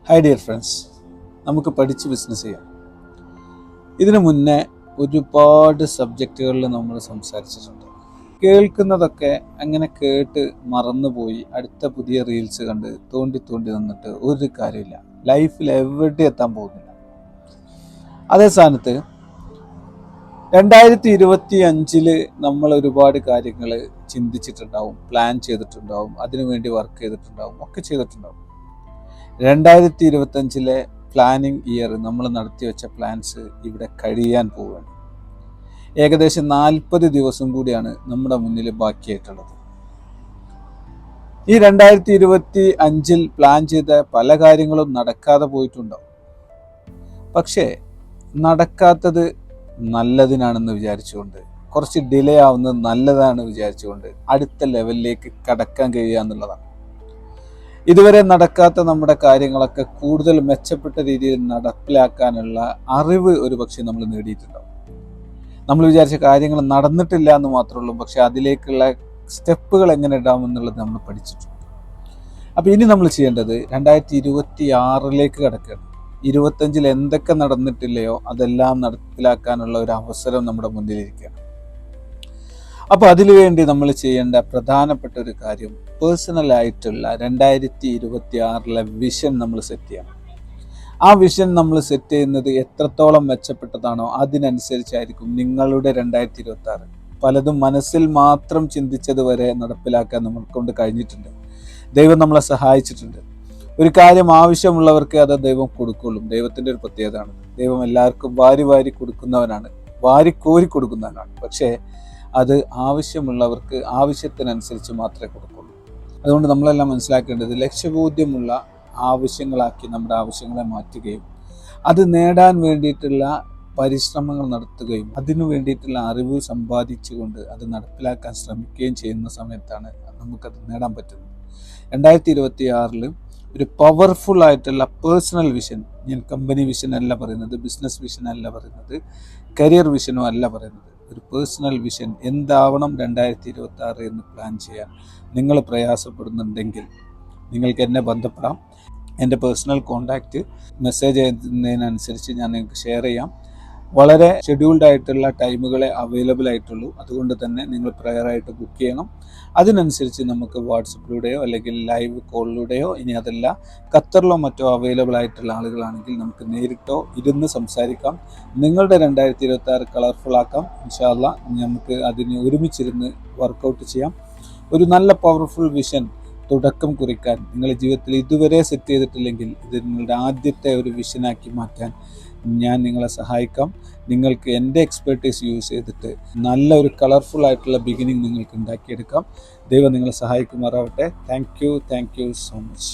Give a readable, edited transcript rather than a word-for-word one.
Hi dear friends, നമുക്ക് പഠിച്ച് business ചെയ്യാം. ഇതിനു മുന്നേ ഒരുപാട് സബ്ജക്റ്റുകളിൽ നമ്മൾ സംസാരിച്ചിട്ടുണ്ട്. കേൾക്കുന്നതൊക്കെ അങ്ങനെ കേട്ട് മറന്നുപോയി അടുത്ത പുതിയ റീൽസ് കണ്ട് തോണ്ടി നിന്നിട്ട് ഒരു കാര്യമില്ല. ലൈഫിൽ എവിടെ എത്താൻ പോകുന്നില്ല. അതേ സ്ഥാനത്ത് 2025 നമ്മൾ ഒരുപാട് കാര്യങ്ങൾ ചിന്തിച്ചിട്ടുണ്ടാവും, പ്ലാൻ ചെയ്തിട്ടുണ്ടാവും, അതിനുവേണ്ടി വർക്ക് ചെയ്തിട്ടുണ്ടാവും, ഒക്കെ ചെയ്തിട്ടുണ്ടാവും. 2025 പ്ലാനിങ് ഇയർ നമ്മൾ നടത്തി വെച്ച പ്ലാൻസ് ഇവിടെ കഴിയാൻ പോവുകയാണ്. ഏകദേശം 40 ദിവസം കൂടിയാണ് നമ്മുടെ മുന്നിൽ ബാക്കിയായിട്ടുള്ളത്. ഈ 2025 പ്ലാൻ ചെയ്ത പല കാര്യങ്ങളും നടക്കാതെ പോയിട്ടുണ്ടാവും. പക്ഷേ നടക്കാത്തത് നല്ലതിനാണെന്ന് വിചാരിച്ചുകൊണ്ട്, കുറച്ച് ഡിലേ ആവുന്നത് നല്ലതാണ് വിചാരിച്ചുകൊണ്ട് അടുത്ത ലെവലിലേക്ക് കടക്കാൻ കഴിയുക എന്നുള്ളതാണ്. ഇതുവരെ നടക്കാത്ത നമ്മുടെ കാര്യങ്ങളൊക്കെ കൂടുതൽ മെച്ചപ്പെട്ട രീതിയിൽ നടപ്പിലാക്കാനുള്ള അറിവ് ഒരുപക്ഷെ നമ്മൾ നേടിയിട്ടുണ്ടാവും. നമ്മൾ വിചാരിച്ച കാര്യങ്ങൾ നടന്നിട്ടില്ല എന്ന് മാത്രമേ ഉള്ളൂ, പക്ഷെ അതിലേക്കുള്ള സ്റ്റെപ്പുകൾ എങ്ങനെ ഇടാമെന്നുള്ളത് നമ്മൾ പഠിച്ചിട്ടുണ്ട്. അപ്പോൾ ഇനി നമ്മൾ ചെയ്യേണ്ടത് 2026 കടക്കുകയാണ്. 25 എന്തൊക്കെ നടന്നിട്ടില്ലയോ അതെല്ലാം നടപ്പിലാക്കാനുള്ള ഒരു അവസരം നമ്മുടെ മുന്നിലിരിക്കുകയാണ്. അപ്പോൾ അതിനുവേണ്ടി നമ്മൾ ചെയ്യേണ്ട പ്രധാനപ്പെട്ട ഒരു കാര്യം, പേഴ്സണലായിട്ടുള്ള 2026 വിഷൻ നമ്മൾ സെറ്റ് ചെയ്യണം. ആ വിഷൻ നമ്മൾ സെറ്റ് ചെയ്യുന്നത് എത്രത്തോളം മെച്ചപ്പെട്ടതാണോ അതിനനുസരിച്ചായിരിക്കും നിങ്ങളുടെ 2026. പലതും മനസ്സിൽ മാത്രം ചിന്തിച്ചത് വരെ നടപ്പിലാക്കാൻ നമ്മൾക്കൊണ്ട് കഴിഞ്ഞിട്ടുണ്ട്. ദൈവം നമ്മളെ സഹായിച്ചിട്ടുണ്ട്. ഒരു കാര്യം ആവശ്യമുള്ളവർക്ക് അത് ദൈവം കൊടുക്കുള്ളൂ. ദൈവത്തിൻ്റെ ഒരു പ്രത്യേകതയാണ്. ദൈവം എല്ലാവർക്കും വാരി കൊടുക്കുന്നവനാണ്, വാരിക്കോരി കൊടുക്കുന്നവനാണ്. പക്ഷേ അത് ആവശ്യമുള്ളവർക്ക് ആവശ്യത്തിനനുസരിച്ച് മാത്രമേ കൊടുക്കുള്ളൂ. അതുകൊണ്ട് നമ്മളെല്ലാം മനസ്സിലാക്കേണ്ടത് ലക്ഷ്യബോധ്യമുള്ള ആവശ്യങ്ങളാക്കി നമ്മുടെ ആവശ്യങ്ങളെ മാറ്റുകയും അത് നേടാൻ വേണ്ടിയിട്ടുള്ള പരിശ്രമങ്ങൾ നടത്തുകയും അതിനു വേണ്ടിയിട്ടുള്ള അറിവ് സമ്പാദിച്ചുകൊണ്ട് അത് നടപ്പിലാക്കാൻ ശ്രമിക്കുകയും ചെയ്യുന്ന സമയത്താണ് നമുക്കത് നേടാൻ പറ്റുന്നത്. 2026 ഒരു പവർഫുൾ ആയിട്ടുള്ള പേഴ്സണൽ വിഷൻ, ഞാൻ കമ്പനി വിഷൻ അല്ല പറയുന്നത്, ബിസിനസ് വിഷൻ അല്ല പറയുന്നത്, കരിയർ വിഷനും അല്ല പറയുന്നത്, ഒരു പേഴ്സണൽ വിഷൻ എന്താവണം 2026 എന്ന് പ്ലാൻ ചെയ്യാൻ നിങ്ങൾ പ്രയാസപ്പെടുന്നുണ്ടെങ്കിൽ നിങ്ങൾക്ക് എന്നെ ബന്ധപ്പെടാം. എൻ്റെ പേഴ്സണൽ കോൺടാക്റ്റ് മെസ്സേജ് ചെയ്യുന്നതിനനുസരിച്ച് ഞാൻ നിങ്ങൾക്ക് ഷെയർ ചെയ്യാം. വളരെ ഷെഡ്യൂൾഡ് ആയിട്ടുള്ള ടൈമുകളെ അവൈലബിൾ ആയിട്ടുള്ളൂ. അതുകൊണ്ട് തന്നെ നിങ്ങൾ പ്രയറായിട്ട് ബുക്ക് ചെയ്യണം. അതിനനുസരിച്ച് നമുക്ക് വാട്സപ്പിലൂടെയോ അല്ലെങ്കിൽ ലൈവ് കോളിലൂടെയോ, ഇനി അതല്ല ഖത്തറിലോ മറ്റോ അവൈലബിൾ ആയിട്ടുള്ള ആളുകളാണെങ്കിൽ നമുക്ക് നേരിട്ടോ ഇരുന്ന് സംസാരിക്കാം. നിങ്ങളുടെ 2026 കളർഫുൾ ആക്കാം. ഇൻഷാ അല്ലാ നമുക്ക് അതിന് ഒരുമിച്ചിരുന്ന് വർക്കൗട്ട് ചെയ്യാം. ഒരു നല്ല പവർഫുൾ വിഷൻ തുടക്കം കുറിക്കാൻ നിങ്ങളുടെ ജീവിതത്തിൽ ഇതുവരെ സെറ്റ് ചെയ്തിട്ടില്ലെങ്കിൽ ഇത് നിങ്ങളുടെ ആദ്യത്തെ ഒരു വിഷനാക്കി മാറ്റാൻ ഞാൻ നിങ്ങളെ സഹായിക്കാം. നിങ്ങൾക്ക് എൻ്റെ എക്സ്പെർട്ടീസ് യൂസ് ചെയ്തിട്ട് നല്ല ഒരു കളർഫുൾ ആയിട്ടുള്ള ബിഗിനിങ് നിങ്ങൾക്ക് ഉണ്ടാക്കിയെടുക്കാം. ദൈവം നിങ്ങളെ സഹായിക്കുമാറാവട്ടെ. Thank you so much.